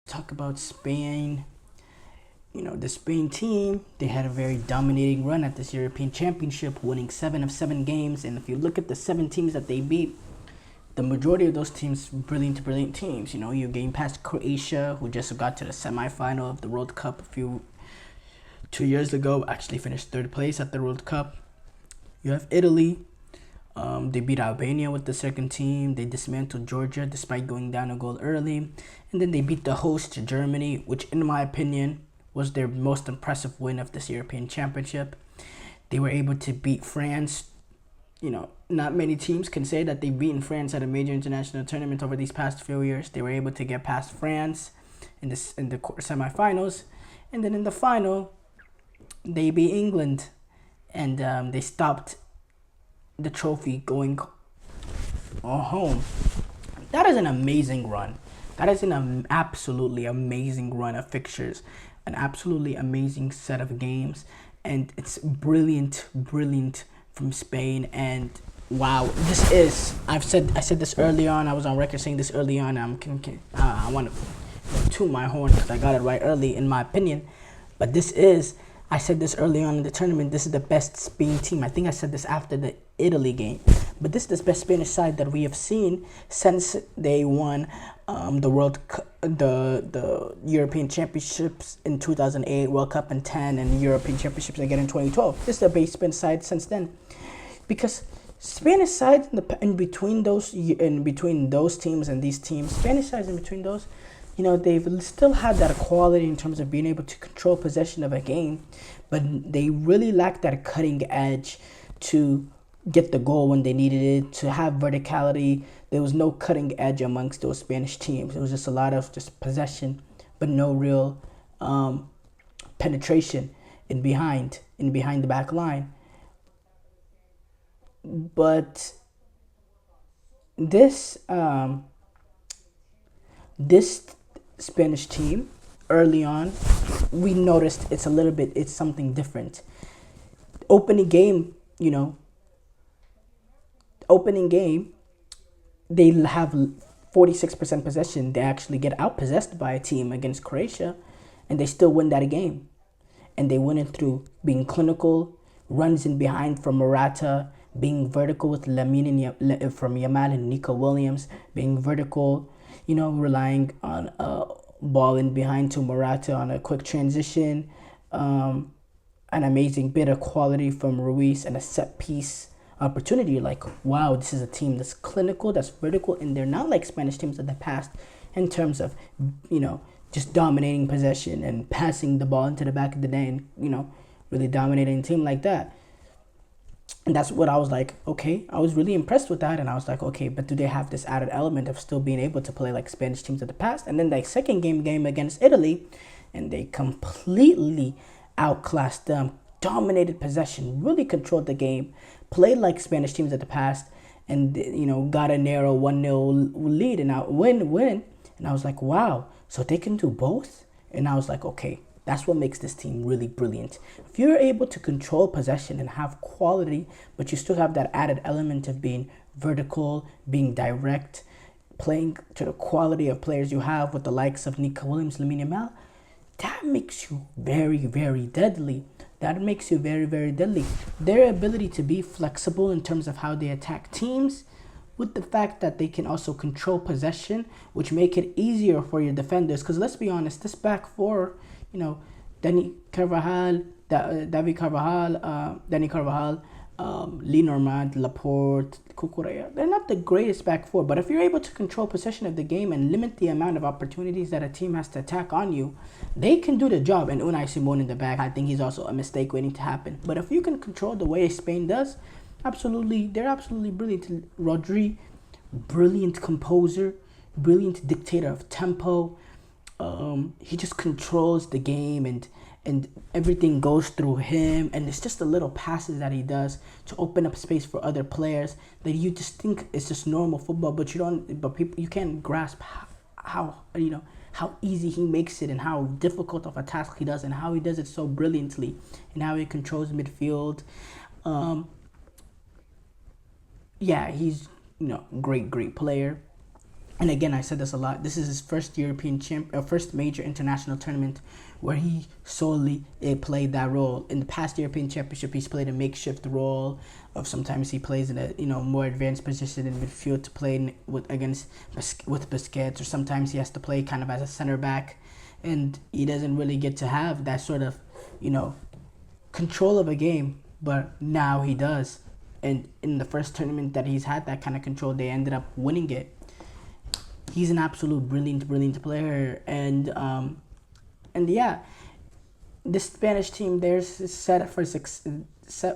Talk about Spain. The Spain team, they had a very dominating run at this European Championship, winning 7 of 7 games. And if you look at the 7 teams that they beat, the majority of those teams, brilliant teams. You game past Croatia, who just got to the semifinal of the World Cup 2 years ago, actually finished third place at the World Cup. You have Italy. They beat Albania with the second team. They dismantled Georgia despite going down a goal early. And then they beat the host, Germany, which in my opinion was their most impressive win of this European Championship. They were able to beat France. Not many teams can say that they've beaten France at a major international tournament over these past few years. They were able to get past France in the semifinals. And then in the final, they beat England. And they stopped the trophy going home. That is an amazing run. That is an absolutely amazing run of fixtures, an absolutely amazing set of games, and it's brilliant from Spain. And wow, I said this early on. I was on record saying this early on. I want to toot my horn because I got it right early, in my opinion. But I said this early on in the tournament. This is the best Spain team. I think I said this after the Italy game. But this is the best Spanish side that we have seen since they won the European Championships in 2008, World Cup in 10, and European Championships again in 2012. This is the best Spanish side since then, because Spanish side in between those teams and these teams, Spanish sides in between those, they've still had that quality in terms of being able to control possession of a game, but they really lack that cutting edge to get the goal when they needed it, to have verticality. There was no cutting edge amongst those Spanish teams. It was just a lot of just possession, but no real penetration in behind the back line. But this Spanish team, early on, we noticed it's something different. Opening game, they have 46% possession. They actually get outpossessed by a team against Croatia, and they still win that game. And they win it through being clinical, runs in behind from Morata, being vertical with Lamine from Yamal and Nico Williams, being vertical, relying on a ball in behind to Morata on a quick transition, an amazing bit of quality from Ruiz, and a set piece opportunity. Like, wow, this is a team that's clinical, that's vertical, and they're not like Spanish teams of the past in terms of, just dominating possession and passing the ball into the back of the net and, really dominating a team like that. And that's what I was like, okay, I was really impressed with that. And I was like, okay, but do they have this added element of still being able to play like Spanish teams of the past? And then the second game against Italy, and they completely outclassed them, dominated possession, really controlled the game, played like Spanish teams of the past, and, got a narrow 1-0 lead and out win. And I was like, wow, so they can do both? And I was like, okay, that's what makes this team really brilliant. If you're able to control possession and have quality, but you still have that added element of being vertical, being direct, playing to the quality of players you have with the likes of Nico Williams, Lamine Yamal, that makes you very, very deadly. That makes you very, very deadly. Their ability to be flexible in terms of how they attack teams, with the fact that they can also control possession, which make it easier for your defenders. Because let's be honest, this back four, Dani Carvajal, David Carvajal, Dani Carvajal, Lenormand, Laporte, Cucurella, they're not the greatest back four. But if you're able to control possession of the game and limit the amount of opportunities that a team has to attack on you, they can do the job. And Unai Simon in the back, I think he's also a mistake waiting to happen. But if you can control the way Spain does, they're absolutely brilliant. Rodri, brilliant composer, brilliant dictator of tempo. He just controls the game, and everything goes through him, and it's just the little passes that he does to open up space for other players that you just think is just normal football, but you can't grasp how easy he makes it and how difficult of a task he does and how he does it so brilliantly and how he controls midfield. He's great player. And again, I said this a lot. This is his first first major international tournament where he solely played that role. In the past European Championship, he's played a makeshift role. Of sometimes he plays in a more advanced position in midfield to play with Busquets, or sometimes he has to play kind of as a center back, and he doesn't really get to have that sort of control of a game. But now he does, and in the first tournament that he's had that kind of control, they ended up winning it. He's an absolute brilliant player, and yeah, the Spanish team there's set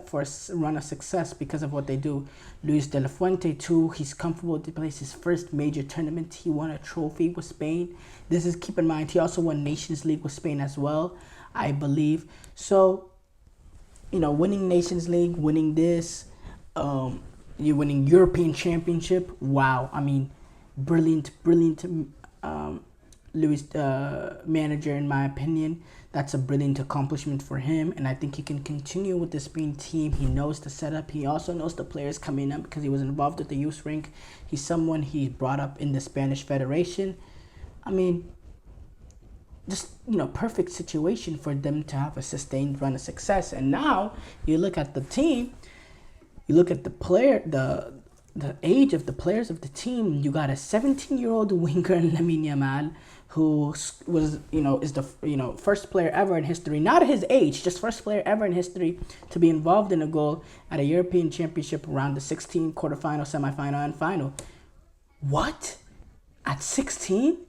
for a run of success because of what they do. Luis de la Fuente too. He's comfortable to play his first major tournament. He won a trophy with Spain. Keep in mind, he also won Nations League with Spain as well, I believe. So, winning Nations League, winning this, you're winning European Championship. Wow, I mean. Brilliant Luis manager, in my opinion. That's a brilliant accomplishment for him, and I think he can continue with the Spain team. He knows the setup. He also knows the players coming up because he was involved with the youth rank. He's someone he brought up in the Spanish Federation. I mean, just perfect situation for them to have a sustained run of success. And now you look at the team, you look at the age of the players of the team. You got a 17-year-old winger in Lamine Yamal, who was is the first player ever in history, not his age, just first player ever in history to be involved in a goal at a European Championship around the 16 quarterfinal, semifinal, and final. What? At 16?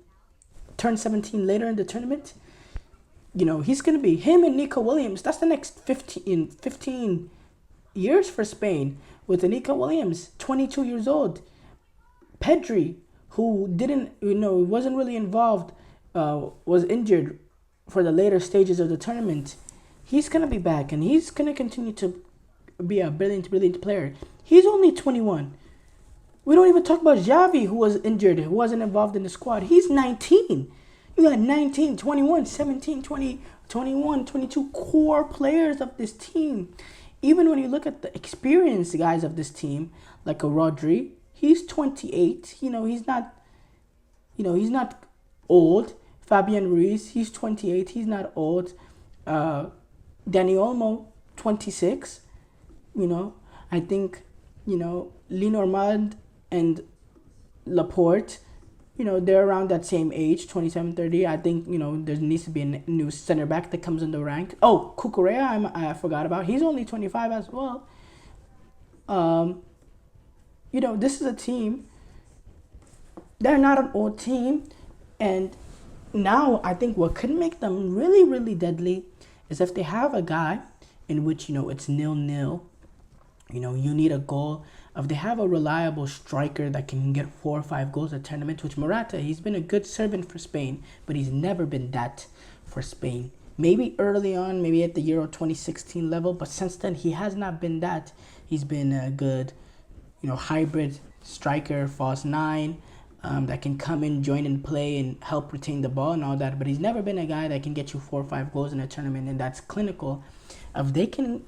Turned 17 later in the tournament? He's gonna be him and Nico Williams. That's the next 15 years for Spain. With Nico Williams, 22 years old. Pedri, who wasn't really involved, was injured for the later stages of the tournament. He's going to be back, and he's going to continue to be a brilliant player. He's only 21. We don't even talk about Xavi, who was injured, who wasn't involved in the squad. He's 19. You got 19, 21, 17, 20, 21, 22 core players of this team. Even when you look at the experienced guys of this team, like a Rodri, he's 28. He's not old. Fabian Ruiz, he's 28. He's not old. Dani Olmo, 26. I think, Lenormand and Laporte, they're around that same age, 27, 30. I think, there needs to be a new center back that comes in the rank. Oh, Cucurella, I forgot about. He's only 25 as well. This is a team. They're not an old team. And now I think what could make them really, really deadly is if they have a guy in which, it's 0-0. You need a goal. If they have a reliable striker that can get 4 or 5 goals a tournament, which Morata, he's been a good servant for Spain, but he's never been that for Spain. Maybe early on, maybe at the Euro 2016 level, but since then he has not been that. He's been a good, hybrid striker, false nine, that can come in, join and play and help retain the ball and all that, but he's never been a guy that can get you 4 or 5 goals in a tournament, and that's clinical. If they can,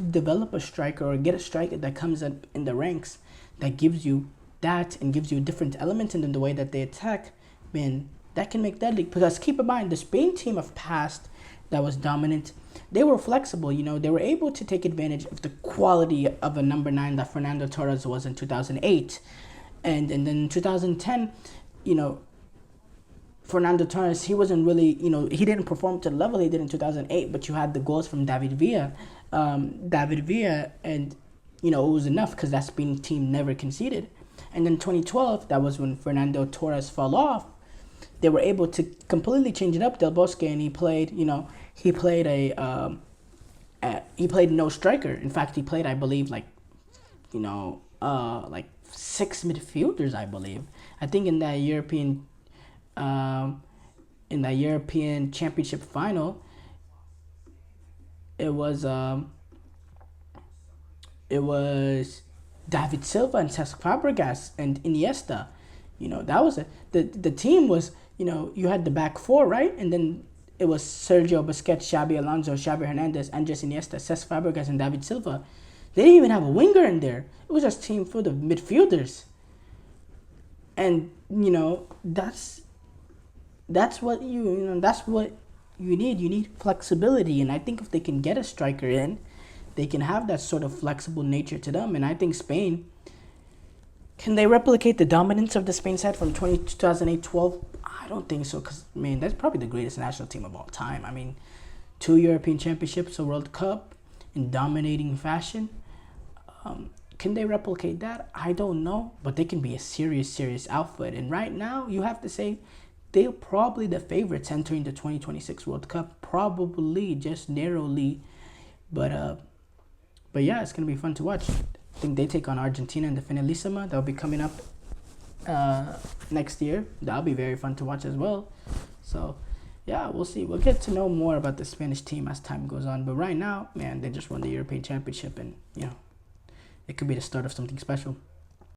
develop a striker or get a striker that comes up in the ranks that gives you that and gives you a different element in the way that they attack, man, that can make deadly. Because keep in mind, the Spain team of past that was dominant, they were flexible. They were able to take advantage of the quality of a number 9 that Fernando Torres was in 2008. And then in 2010, Fernando Torres, he wasn't really, he didn't perform to the level he did in 2008, but you had the goals from David Villa, and, it was enough because that Spain team never conceded. And then 2012, that was when Fernando Torres fell off. They were able to completely change it up, Del Bosque, and he played no striker. In fact, he played, I believe, like 6 midfielders, I believe. I think in that European Championship final, it was David Silva and Cesc Fabregas and Iniesta. That was the team was, you had the back four, right? And then it was Sergio Busquets, Xabi Alonso, Xavi Hernandez, Andres Iniesta, Cesc Fabregas, and David Silva. They didn't even have a winger in there. It was just a team full of midfielders. And that's what that's what you need. You need flexibility, and I think if they can get a striker in, they can have that sort of flexible nature to them. And I think Spain, can they replicate the dominance of the Spain side from 2008-12? I don't think so, because that's probably the greatest national team of all time. I mean, 2 European Championships, a World Cup in dominating fashion. Can they replicate that? I don't know, but they can be a serious outfit. And right now, you have to say they're probably the favorites entering the 2026 World Cup, probably just narrowly. But yeah, it's gonna be fun to watch. I think they take on Argentina in the Finalissima. That'll be coming up next year. That'll be very fun to watch as well. So yeah, we'll see. We'll get to know more about the Spanish team as time goes on. But right now, man, they just won the European Championship, and it could be the start of something special.